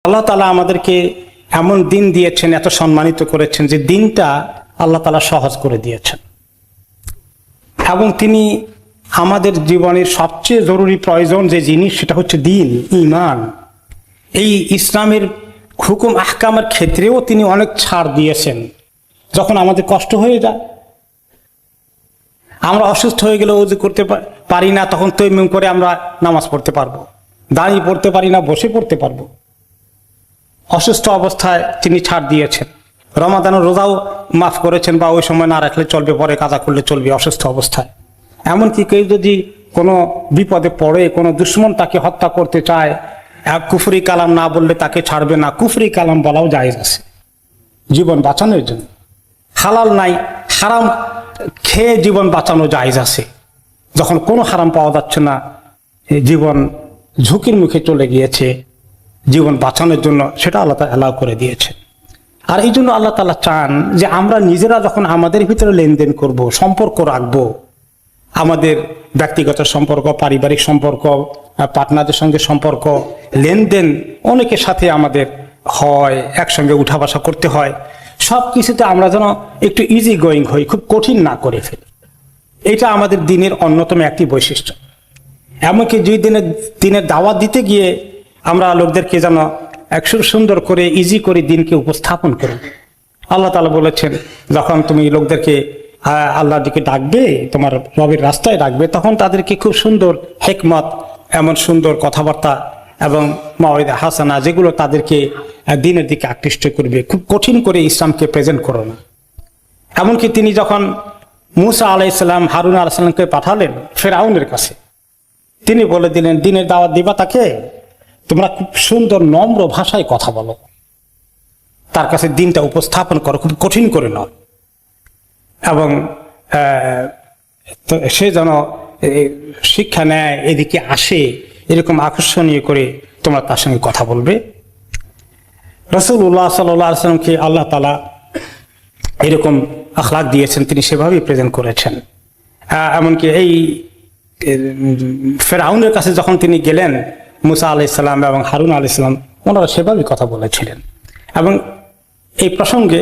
আল্লাহ তাআলা আমাদেরকে এমন দিন দিয়েছেন, এত সম্মানিত করেছেন যে দিনটা আল্লাহ তাআলা সহজ করে দিয়েছেন, এবং তিনি আমাদের জীবনের সবচেয়ে জরুরি প্রয়োজন যে জিনিস সেটা হচ্ছে দিন, ঈমান। এই ইসলামের হুকুম আহকামের ক্ষেত্রেও তিনি অনেক ছাড় দিয়েছেন। যখন আমাদের কষ্ট হয়ে যায়, আমরা অসুস্থ হয়ে গেলে ওযু করতে পারি না, তখন তায়াম্মুম করে আমরা নামাজ পড়তে পারবো। দাঁড়িয়ে পড়তে পারি না, বসে পড়তে পারবো। অসুস্থ অবস্থায় তিনি ছাড় দিয়েছেন। রমাদানের রোজাও মাফ করেছেন, বা ওই সময় না রাখলে চলবে, পরে কাজা করলে চলবে অসুস্থ অবস্থায়। এমনকি কেউ যদি কোনো বিপদে পড়ে, কোনো দুশ্মন তাকে হত্যা করতে চায়, কুফরি কালাম না বললে তাকে ছাড়বে না, কুফরি কালাম বলাও জায়েজ আছে জীবন বাঁচানোর জন্য। হালাল নাই, হারাম খেয়ে জীবন বাঁচানো জায়েজ আছে। যখন কোনো হারাম পাওয়া যাচ্ছে না, জীবন ঝুঁকির মুখে চলে গিয়েছে, জীবন বাঁচানোর জন্য সেটা আল্লাহ তাআলা অ্যালাউ করে দিয়েছে। আর এই জন্য আল্লাহ তাআলা চান যে আমরা নিজেরা যখন আমাদের ভিতরে লেনদেন করব, সম্পর্ক রাখবো, আমাদের ব্যক্তিগত সম্পর্ক, পারিবারিক সম্পর্ক, পার্টনারদের সঙ্গে সম্পর্ক, লেনদেন অনেকের সাথে আমাদের হয়, একসঙ্গে উঠা বসা করতে হয়, সব কিছুতে আমরা যেন একটু ইজি গোয়িং হই, খুব কঠিন না করে ফেলি। এটা আমাদের দিনের অন্যতম একটি বৈশিষ্ট্য। এমনকি দুই দিনের দাওয়াত দিতে গিয়ে আমরা লোকদেরকে যেন একটু সুন্দর করে ইজি করে দিনকে উপস্থাপন করি। আল্লাহ তাআলা বলেছেন, যখন তুমি লোকদেরকে আল্লাহর দিকে ডাকবে, তোমার রবের রাস্তায় ডাকবে, তখন তাদেরকে খুব সুন্দর হিকমত, এমন সুন্দর কথাবার্তা এবং মাওয়াইদা হাসানা, যেগুলো তাদেরকে দিনের দিকে আকৃষ্ট করবে। খুব কঠিন করে ইসলামকে প্রেজেন্ট করো না। এমনকি তিনি যখন মূসা আলাইহিস সালাম হারুন আলাইহিস সালামকে পাঠালেন ফেরাউনের কাছে, তিনি বলে দিলেন, দিনের দাওয়াত দিবা তাকে, তোমরা খুব সুন্দর নম্র ভাষায় কথা বলো, তার কাছে দিনটা উপস্থাপন করো, খুব কঠিন করে নয়, এবং সে যেন শিক্ষা নেয়, এদিকে আসে, এরকম আকর্ষণীয় করে তোমরা তার সঙ্গে কথা বলবে। রাসূলুল্লাহ সাল্লাল্লাহু আলাইহি ওয়াসাল্লামকে আল্লাহ তাআলা এরকম আখলাক দিয়েছেন, তিনি সেভাবেই প্রেজেন্ট করেছেন। এমনকি এই ফেরাউনের কাছে যখন তিনি গেলেন, মূসা আলাইহিস সালাম এবং হারুন আলাইহিস সালাম ওনারা সেভাবেই কথা বলেছিলেন। এবং এই প্রসঙ্গে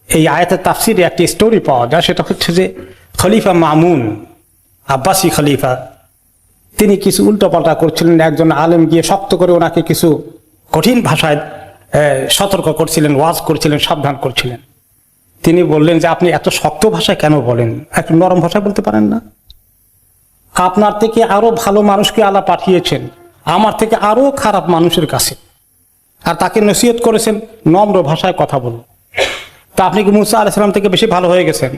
এই আয়াতের তাফসিরে একটি স্টোরি পাওয়া যায়, সেটা হচ্ছে যে খলিফা মামুন, আব্বাসী খলিফা, তিনি কিছু উল্টোপাল্টা করছিলেন। একজন আলেম গিয়ে শক্ত করে ওনাকে কিছু কঠিন ভাষায় সতর্ক করছিলেন, ওয়াজ করছিলেন, সাবধান করছিলেন। তিনি বললেন যে আপনি এত শক্ত ভাষায় কেন বলেন, একটু নরম ভাষায় বলতে পারেন না? আপনার থেকে আরো ভালো মানুষকে আল্লাহ পাঠিয়েছেন আমার থেকে আরো খারাপ মানুষের কাছে, আর তাকে নসিহত করেছেন নম্র ভাষায় কথা বলুন। তা আপনি কি মূসা আলাইহিস সালাম থেকে বেশি ভালো হয়ে গেছেন,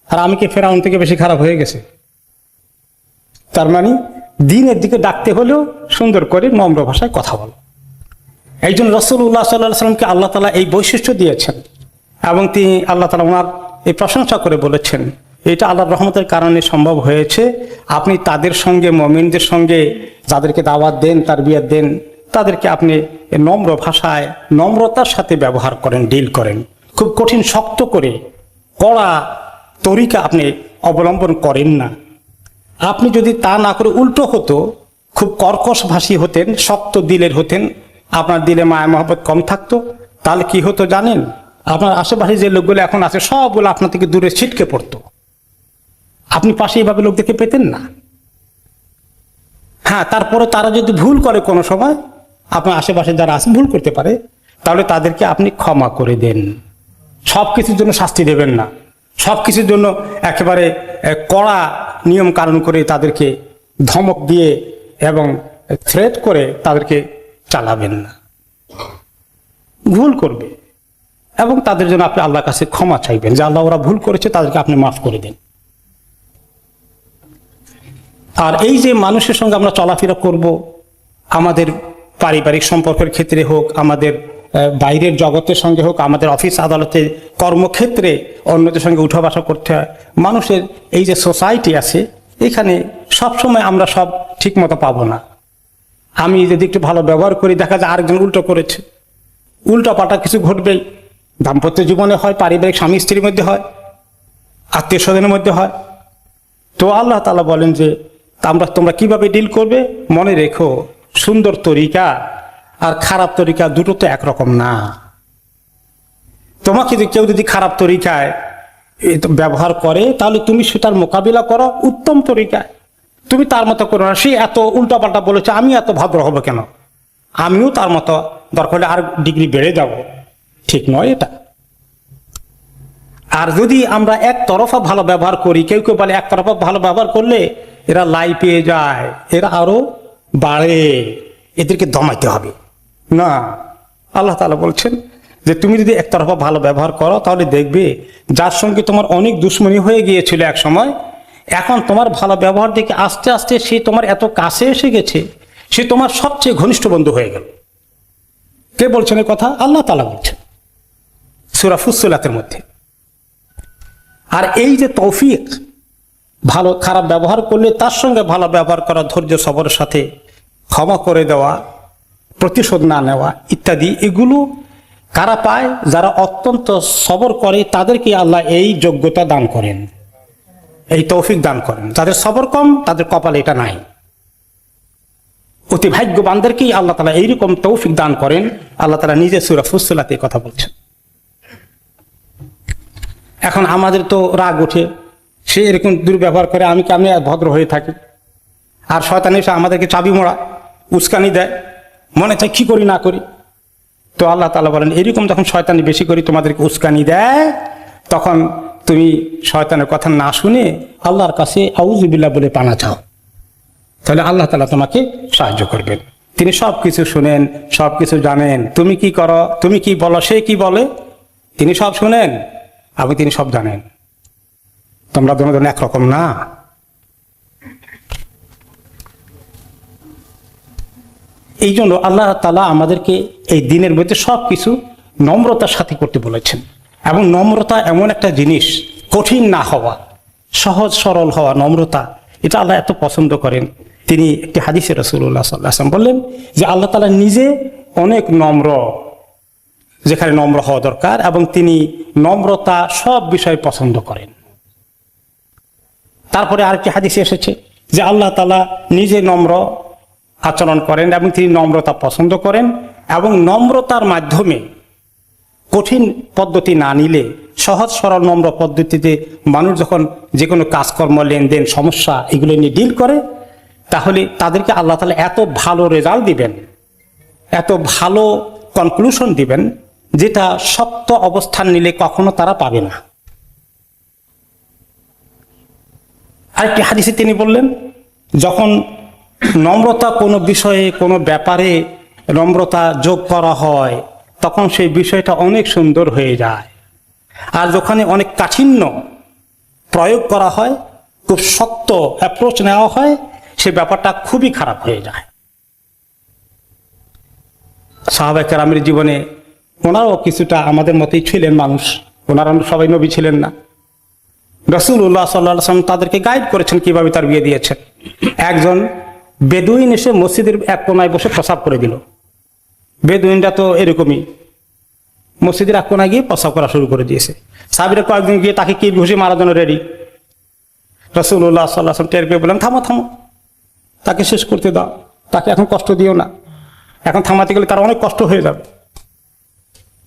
আর আমি কি ফেরাউন থেকে বেশি খারাপ হয়ে গেছে? তার মানে দ্বীনের দিকে ডাকতে হলেও সুন্দর করে নম্র ভাষায় কথা বলো। এই জন্য রাসূলুল্লাহ সাল্লাল্লাহু আলাইহি ওয়াসাল্লামকে আল্লাহ তাআলা এই বৈশিষ্ট্য দিয়েছেন, এবং তিনি আল্লাহ তাআলা ওনার এই প্রশংসা করে বলেছেন, এটা আল্লাহর রহমতের কারণে সম্ভব হয়েছে। আপনি তাদের সঙ্গে, মুমিনদের সঙ্গে যাদেরকে দাওয়াত দেন, তারবিয়াত দেন, তাদেরকে আপনি নম্র ভাষায়, নম্রতার সাথে ব্যবহার করেন, ডিল করেন। খুব কঠিন শক্ত করে কড়া তরিকা আপনি অবলম্বন করেন না। আপনি যদি তা না করে উল্টো হতো, খুব কর্কশ ভাষী হতেন, শক্ত দিলের হতেন, আপনার দিলে মায়া মহব্বত কম থাকতো, তাহলে কি হতো জানেন? আপনার আশেপাশে যে লোকগুলো এখন আছে সবগুলো আপনার থেকে দূরে ছিটকে পড়তো, আপনি পাশে এইভাবে লোকদেরকে পেতেন না। হ্যাঁ, তারপরে তারা যদি ভুল করে কোনো সময়, আপনার আশেপাশে যারা আছে ভুল করতে পারে, তাহলে তাদেরকে আপনি ক্ষমা করে দেন। সব কিছুর জন্য শাস্তি দেবেন না, সব কিছুর জন্য একেবারে কড়া নিয়ম কানুন করে তাদেরকে ধমক দিয়ে এবং থ্রেট করে তাদেরকে চালাবেন না। ভুল করবে এবং তাদের জন্য আপনি আল্লাহর কাছে ক্ষমা চাইবেন, যে আল্লাহ ওরা ভুল করেছে, তাদেরকে আপনি মাফ করে দেন। আর এই যে মানুষের সঙ্গে আমরা চলাফেরা করব, আমাদের পারিবারিক সম্পর্কের ক্ষেত্রে হোক, আমাদের বাইরের জগতের সঙ্গে হোক, আমাদের অফিস আদালতে, কর্মক্ষেত্রে অন্যদের সঙ্গে উঠা বসা করতে হয়। মানুষের এই যে সোসাইটি আছে, এখানে সবসময় আমরা সব ঠিক মতো পাবো না। আমি যদি একটু ভালো ব্যবহার করি, দেখা যায় আরেকজন উল্টো করেছে, উল্টা পাল্টা কিছু ঘটবেই। দাম্পত্য জীবনে হয়, পারিবারিক স্বামী স্ত্রীর মধ্যে হয়, আত্মীয় স্বজনের মধ্যে হয়। তো আল্লাহ তাআলা বলেন যে তোমরা কিভাবে ডিল করবে, মনে রেখো সুন্দর তরিকা আর খারাপ তরিকা দুটো তো একরকম না। তোমাকে যদি কেউ যদি খারাপ তরিকায় ব্যবহার করে তাহলে তুমি সেটার মোকাবিলা করো উত্তম তরিকায়। তুমি তার মতো করো না, সে এত উল্টাপাল্টা বলেছে আমি এত ভদ্র হবো কেন, আমিও তার মতো দরকার হলে আর ডিগ্রি বেড়ে যাব, ঠিক নয় এটা। আর যদি আমরা একতরফা ভালো ব্যবহার করি, কেউ কেউ বলে একতরফা ভালো ব্যবহার করলে এরা লাই পেয়ে যায়, এরা আরো বাড়ে, এদেরকে দমাইতে হবে না। আল্লাহ তাআলা বলছেন যে তুমি যদি একতরফা ভালো ব্যবহার করো তাহলে দেখবে যার সঙ্গে তোমার অনেক দুশ্মনী হয়ে গিয়েছিল এক সময়, এখন তোমার ভালো ব্যবহার দেখে আস্তে আস্তে সে তোমার এত কাছে এসে গেছে, সে তোমার সবচেয়ে ঘনিষ্ঠ বন্ধু হয়ে গেল। কে বলছেন এই কথা? আল্লাহ তাআলা বলছেন সূরা ফুসসিলাতের মধ্যে। আর এই যে তৌফিক, ভালো খারাপ ব্যবহার করলে তার সঙ্গে ভালো ব্যবহার করা, ধৈর্য সবরের সাথে ক্ষমা করে দেওয়া, প্রতিশোধ না নেওয়া ইত্যাদি, এগুলো কারা পায়? যারা অত্যন্ত সবর করে তাদেরকে আল্লাহ এই যোগ্যতা দান করেন, এই তৌফিক দান করেন। যাদের সবর কম তাদের কপালে এটা নাই। অতি ভাগ্যবানদেরকেই আল্লাহ তাআলা এইরকম তৌফিক দান করেন। আল্লাহ তাআলা নিজে সূরা ফুসসিলাতে কথা বলছেন। এখন আমাদের তো রাগ ওঠে, সে এরকম দুর্ব্যবহার করে, আমি কেমনি ভদ্র হয়ে থাকি। আর শয়তান এসে আমাদেরকে চাবি মোড়া, উস্কানি দেয়, মনে চাই কি করি না করি। তো আল্লাহ তাআলা বলেন এরকম যখন শয়তানি বেশি করে তোমাদেরকে উস্কানি দেয়, তখন তুমি শয়তানের কথা না শুনে আল্লাহর কাছে আউযু বিল্লাহ বলে পানা চাও, তাহলে আল্লাহ তাআলা তোমাকে সাহায্য করবেন। তিনি সব কিছু শুনেন, সব কিছু জানেন। তুমি কি করো, তুমি কি বলো, সে কি বলে, তিনি সব শুনেন এবং তিনি সব জানেন। তোমরা দুজন একরকম না। এই জন্য আল্লাহ তাআলা আমাদেরকে এই দিনের মধ্যে সব কিছু নম্রতার সাথে করতে বলেছেন। এবং নম্রতা এমন একটা জিনিস, কঠিন না হওয়া, সহজ সরল হওয়া, নম্রতা, এটা আল্লাহ এত পছন্দ করেন। তিনি একটি হাদিসে রাসূলুল্লাহ সাল্লাল্লাহু আলাইহি ওয়াসাল্লাম বললেন যে আল্লাহ তাআলা নিজে অনেক নম্র, যেখানে নম্র হওয়া দরকার, এবং তিনি নম্রতা সব বিষয়ে পছন্দ করেন। তারপরে আরেকটি হাদিসে এসেছে যে আল্লাহ তাআলা নিজে নম্র আচরণ করেন এবং তিনি নম্রতা পছন্দ করেন, এবং নম্রতার মাধ্যমে কঠিন পদ্ধতি না নিলে সহজ সরল নম্র পদ্ধতিতে মানুষ যখন যে কোনো কাজকর্ম, লেনদেন, সমস্যা এগুলো নিয়ে ডিল করে, তাহলে তাদেরকে আল্লাহ তাআলা এত ভালো রেজাল্ট দিবেন, এত ভালো কনক্লুশন দিবেন, যেটা শক্ত অবস্থান নিলে কখনো তারা পাবে না। আরেকটি হাদিসে তিনি বললেন যখন নম্রতা কোনো বিষয়ে, কোনো ব্যাপারে নম্রতা যোগ করা হয় তখন সেই বিষয়টা অনেক সুন্দর হয়ে যায়। আর যখন অনেক কাঠিন্য প্রয়োগ করা হয়, খুব শক্ত অ্যাপ্রোচ নেওয়া হয়, সে ব্যাপারটা খুবই খারাপ হয়ে যায়। সাহাবায়ে কেরামের জীবনে ওনারাও কিছুটা আমাদের মতোই ছিলেন মানুষ, ওনারা সবাই নবী ছিলেন না। রাসূলুল্লাহ সাল্লাল্লাহু আলাইহি ওয়াসাল্লাম তাদেরকে গাইড করেছেন কিভাবে তার বিয়ে দিয়েছেন। একজন বেদুইন এসে মসজিদের এক কোনায় বসে প্রসাব করে দিল। বেদুইনরা তো এরকমই, মসজিদের এক কোনায় গিয়ে প্রসাব করা শুরু করে দিয়েছে। সাহাবীরা কয়েকজন গিয়ে তাকে কি ঘুষি মারার জন্য রেডি। রাসূলুল্লাহ সাল্লাল্লাহু আলাইহি ওয়াসাল্লাম টের পেয়ে বললেন থামো থামো, তাকে শেষ করতে দাও, তাকে এখন কষ্ট দিও না, এখন থামাতে গেলে তার অনেক কষ্ট হয়ে যাবে।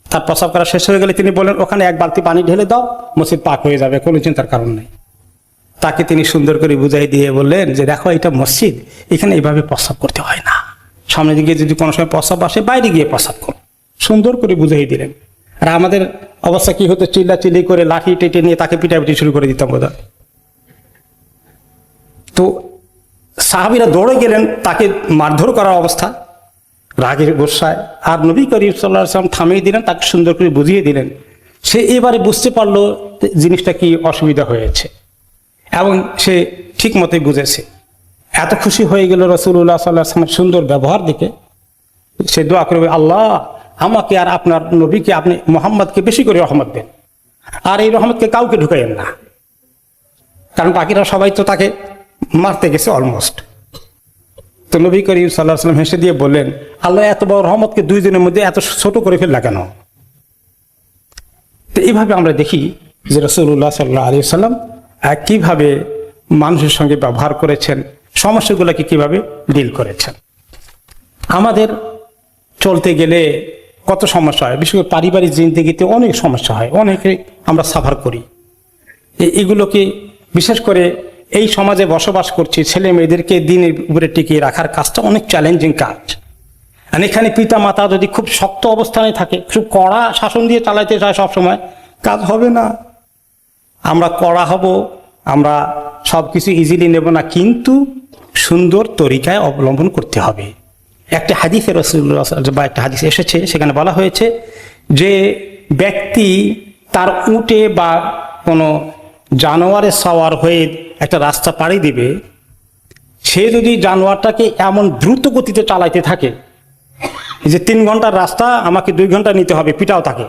তার প্রসাব করা শেষ হয়ে গেলে তিনি বললেন ওখানে এক বালতি পানি ঢেলে দাও, মসজিদ পাক হয়ে যাবে, কোনো চিন্তার কারণ নেই। তাকে তিনি সুন্দর করে বুঝাই দিয়ে বললেন যে দেখো এটা মসজিদ, এখানে এইভাবে প্রসাব করতে হয় না, সামনে দিকে যদি কোনো সময় প্রসাব আসে বাইরে গিয়ে প্রসাব করো, সুন্দর করে বুঝাই দিলেন। আর আমাদের অবস্থা কি হতো, চিল্লা চিল্লি করে লাঠি টেটে নিয়ে তাকে পিটাপিটি শুরু করে দিতাম বোধহয়। তো সাহাবীরা দৌড়ে গেলেন তাকে মারধর করার অবস্থা, রাগের গোসায়। আর নবী করিম সাল্লাল্লাহু আলাইহি ওয়াসাল্লাম থামিয়ে দিলেন, তাকে সুন্দর করে বুঝিয়ে দিলেন। সে এবারে বুঝতে পারলো জিনিসটা কি অসুবিধা হয়েছে এবং সে ঠিক মতোই বুঝেছে। এত খুশি হয়ে গেল রাসূলুল্লাহ সাল্লাল্লাহু আলাইহি ওয়াসাল্লামের সুন্দর ব্যবহার দেখে। সে দোয়া করবে আল্লাহ আমাকে আর আপনার নবীকে, আপনি মুহাম্মদকে বেশি করে রহমত দেন, আর এই রহমতকে কাউকে ঢুকাইয়েন না, কারণ বাকিরা সবাই তো তাকে মারতে গেছে অলমোস্ট। তো নবী করিম সাল্লাল্লাহু আলাইহি ওয়াসাল্লাম হেসে দিয়ে বললেন আল্লাহ এত বড় রহমতকে 2 দিনের মধ্যে এত ছোট করে ফেললা কেন? তো এইভাবে আমরা দেখি যে রাসূলুল্লাহ সাল্লাল্লাহু আলাইহি ওয়াসাল্লাম কিভাবে মানুষের সঙ্গে ব্যবহার করেছেন, সমস্যাগুলোকে কিভাবে ডিল করেছেন। আমাদের চলতে গেলে কত সমস্যা হয়, বিশেষ করে পারিবারিক জিন্দেগিতে অনেক সমস্যা হয়, অনেকে আমরা সাফার করি। এগুলোকে বিশেষ করে এই সমাজে বসবাস করছি, ছেলে মেয়েদেরকে দিনের উপরে টিকিয়ে রাখার কাজটা অনেক চ্যালেঞ্জিং কাজ। আর এখানে পিতা মাতা যদি খুব শক্ত অবস্থানে থাকে, খুব কড়া শাসন দিয়ে চালাইতে চায় সবসময়, কাজ হবে না। আমরা কড়া হব, আমরা সব কিছু ইজিলি নেব না, কিন্তু সুন্দর তরিকায় অবলম্বন করতে হবে। একটা হাদিসে রাসূলুল্লাহ বা একটা হাদিস এসেছে, সেখানে বলা হয়েছে যে ব্যক্তি তার উটে বা কোনো জানোয়ারে সওয়ার হয়ে একটা রাস্তা পাড়ি দিবে, সে যদি জানোয়ারটাকে এমন দ্রুত গতিতে চালাইতে থাকে যে 3 ঘন্টার রাস্তা আমাকে 2 ঘন্টা নিতে হবে, পিটাও থাকে,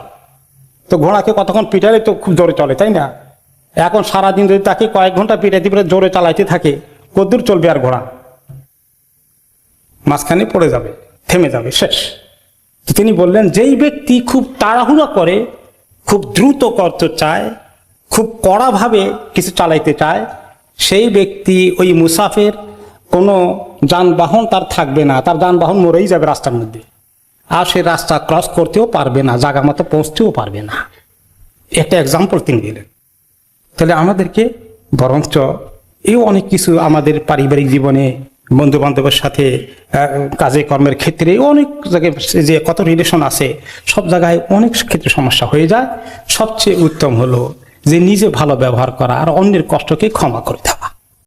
তো ঘোড়াকে কতক্ষণ পিটালে তো খুব জোরে চলে, তাই না? এখন সারাদিন যদি তাকে কয়েক ঘন্টা পিটাইতে পারে, জোরে চালাইতে থাকে, কতদূর চলবে আর ঘোড়া? মাঝখানে পড়ে যাবে, থেমে যাবে, শেষ। তো তিনি বললেন, যেই ব্যক্তি খুব তাড়াহুড়া করে, খুব দ্রুত করতে চায়, খুব কড়াভাবে কিছু চালাইতে চায়, সেই ব্যক্তি ওই মুসাফির, কোনো যানবাহন তার থাকবে না, তার যানবাহন মরেই যাবে রাস্তার মধ্যে, আর সে রাস্তা ক্রস করতেও পারবে না, জায়গা মতো পৌঁছতেও পারবে না। একটা এক্সাম্পল তিনি দিলেন। তাহলে আমাদেরকে বরঞ্চ এও অনেক কিছু আমাদের পারিবারিক জীবনে, বন্ধু বান্ধবের সাথে, কাজে কর্মের ক্ষেত্রে অনেক জায়গায় যে কত রিলেশন আছে, সব জায়গায় অনেক ক্ষেত্রে সমস্যা হয়ে যায়। সবচেয়ে উত্তম হলো যে নিজে ভালো ব্যবহার করা আর অন্যের কষ্টকে ক্ষমা করে দেওয়া।